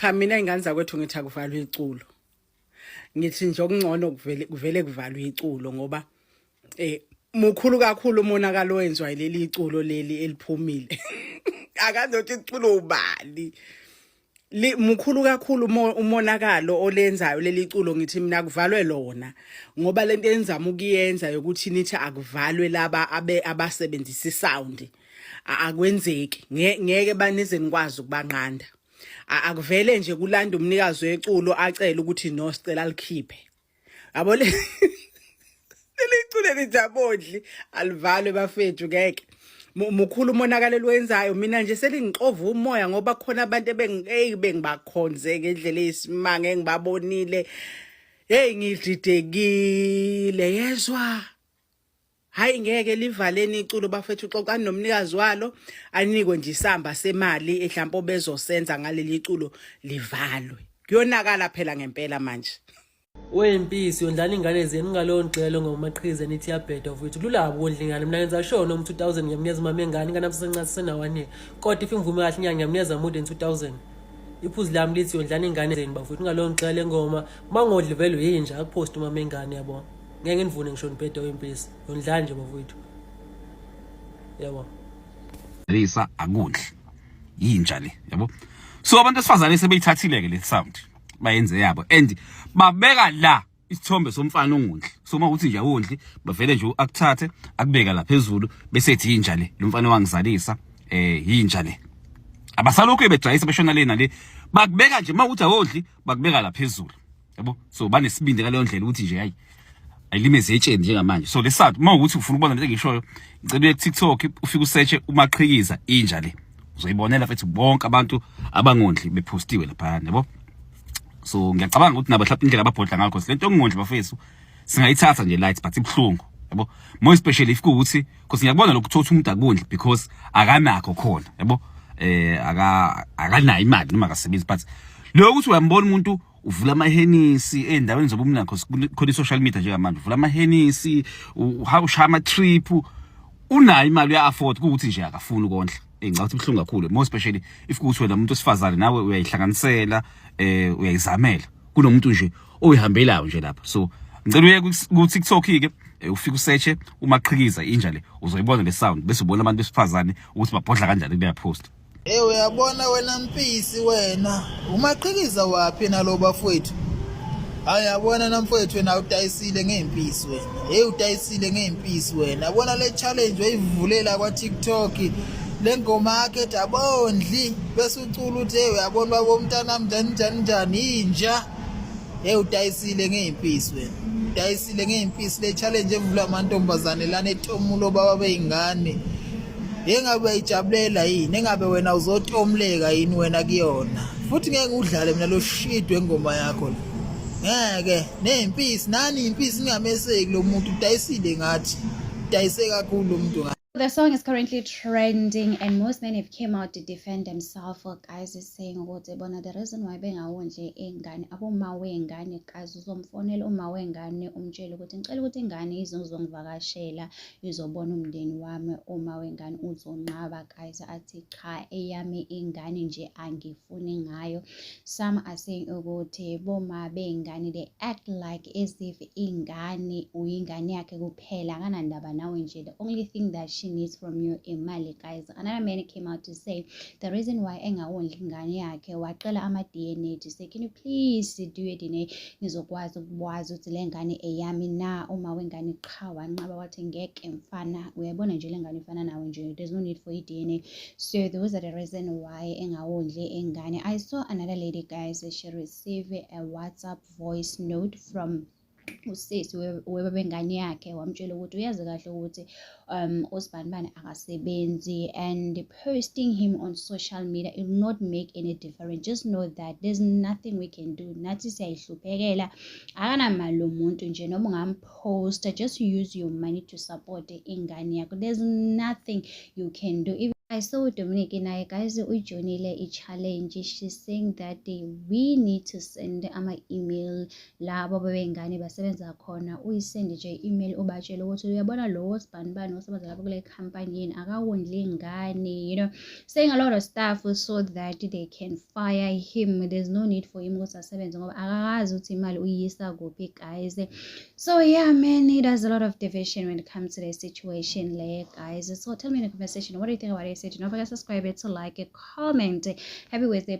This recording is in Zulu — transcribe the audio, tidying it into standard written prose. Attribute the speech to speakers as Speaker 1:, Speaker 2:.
Speaker 1: Cha mina ingane zakwethu ngithi akuvalwe iculo. Ngithi nje okungcono kuvele kuvalwe iculo ngoba mukhulu kakhulu umonakalo owenziwa yileli iculo leli eliphumile. Akazothi iculo ubali. Mukhulu kakhulu umonakalo olenzayo leli iculo ngithi mina kuvalwe lona ngoba lento enzama ukuyenza ukuthi nithi akuvalwe laba abasebenzisa isound akwenzeki ngeke banize nikwazi ukubanqanda akuvele nje kulanda umnikazi weculo acela ukuthi no sicela alikhiphe yabo le iculo lijabodli alivalwe bafethu ngeke mukhulu umonakalo wenzayo mina nje selingixova umoya ngoba khona abantu bengibakhonze ngendlela eyisimanga engibabonile hey ngididekile yezwa hayi ngeke livaleni iculo bafethu xoxani nomnikazi walo anikwe nje isamba semali ehlampo bezosenza ngaleli iculo livalwe kuyonakala phela ngempela manje
Speaker 2: Wempisi yondlana ingane zenu ngalowo ngxelo ngomaqhize nithi yabheda mfowethu lulabo wondlingane mina ngenza show no 2000 ngiyamnikeza mama engane ingane amsencane senawane kodwa if imvume kahle inyanga ngiyamnikeza more than 2000 iphuzu lami lithi yondlana ingane zenu bafowethu ngalowo ngxelo engoma mangodli vele yinja akupost mama engane yabo ngeke nivune ngisho nibheda wempisi yondlana nje bafowethu yabo
Speaker 3: lisa akudli yinja le yabo so abantu esifazane sebeyithathileke le sound bayenze yabo and babeka la isithombe somfana ongundli so mawuthi nje awondli bavele nje akuthathe akubeka la phezulu bese ethi yinja le lo mfana wangizalisa yinja le abasalokho bejayisa beshona lena le bakubeka nje mawuthi awondli bakubeka la phezulu yabo so banesibindi ngale ndlela ukuthi nje hayi ayilimeze etsheni njengamanje so lesathu mawuthi ufuna ukubona into engishoyo ngicela TikTok ufike usearch umaqhikiza inja le uzoyibonela futhi bonke abantu abangondli bepostiwe lapha yabo so ngiyacabanga ukuthi nabo mhlawumbe indlela ababhodla ngakho lento ngondli bafethu singayithatha nje light but ibhlungu yabo more especially if kuuthi because ngiyabona lokuthotha umuntu akondli because akanakho khona yabo akanayo imali noma akasebenzi but lo ukuthi uyambona umuntu uvula amahenisi endaweni zoba umnakho khona social media njengamanje uvula amahenisi ushaya ama trip unayo imali uya afford ukuthi nje akafuni ukondla ngicabanga ukuthi ibhlungu kakhulu more especially if kuthi wena umuntu osifazane nawe uyayihlanganisela uyayizamela kunomuntu nje oyihambelayo nje lapha so ngicela uye ku TikTok ke ufike usearch umaqhikiza inja le uzoyibona le sound bese ubona abantu besifazane ukuthi babhodla kanjani kuleya post
Speaker 4: uyabona wena mpisi wena umaqhikiza wapi nalo bafowethu ayabona namfowethu wena utayisile ngempisi wena utayisile ngempisi wena yabona le challenge oyivulela kwa TikTok le ngoma yakhe dabondli bese ucula uthi uyabona babo umntana njani inja utayisile ngempisi wena utayisile ngempisi le challenge evula amantombazane lana etomulo baba beingane engabe ayijabulela yini engabe wena uzotomleka yini wena kuyona futhi ngeke udlale mina lo shidwe ngoma yakho ngeke nempisi nani impisi ningameseki lo muntu utayisile ngathi utayise kakhulu umuntu.
Speaker 5: The song is currently trending and most men have came out to defend themselves. For guys is saying bona the reason why bengawondle ingane aboma wengane kazi uzomfonela uma wengane umtshela ukuthi ngicela ukuthi ingane izongivakashela izobona umndeni wami uma wengane uzonqaba guys athi cha eyami ingane nje angifuni ngayo. Some are saying ukuthi boma bengane they act like as if ingane uyingane yakhe kuphela akanandaba nawe nje. The only thing that she needs from you imali guys. Another man came out to say the reason why engawondli ingane yakhe waqela ama DNA to say can you please do it ngizokwazi ukwazi ukuthi le ngane eyami na uma wengane qhawa nqaba wathi ngeke mfana uyabona nje le ngane ifana nawe nje there's no need for DNA. So those are the reason why engawondli ingane. I saw another lady guys, she received a WhatsApp voice note from usisi webengane yakhe wamtshela ukuthi uyazi kahle ukuthi usibanibani akasebenzi and posting him on social media it will not make any difference. Just know that there's nothing we can do. Nathi siyahluphekela akanamali lo muntu nje noma ungamposta just use your money to support ingane yakho. There's nothing you can do. I saw Dominic naye guys uyijoinile i-challenge. She's saying that we need to send ama-email labo bebengane basebenza khona. Uyisende nje email ubatshele ukuthi uyabona lo sibani osebenza lapho kule company yini akawondli ingane, you know, saying a lot of stuff so that they can fire him. There's no need for him ukuthi asebenze ngoba akakazi ukuthi imali uyisa kuphi guys. So yeah man, he does a lot of division when it comes to the situation there guys. So tell me in the conversation, what do you think about it? Don't forget to subscribe, to like it, comment. Happy Wednesday.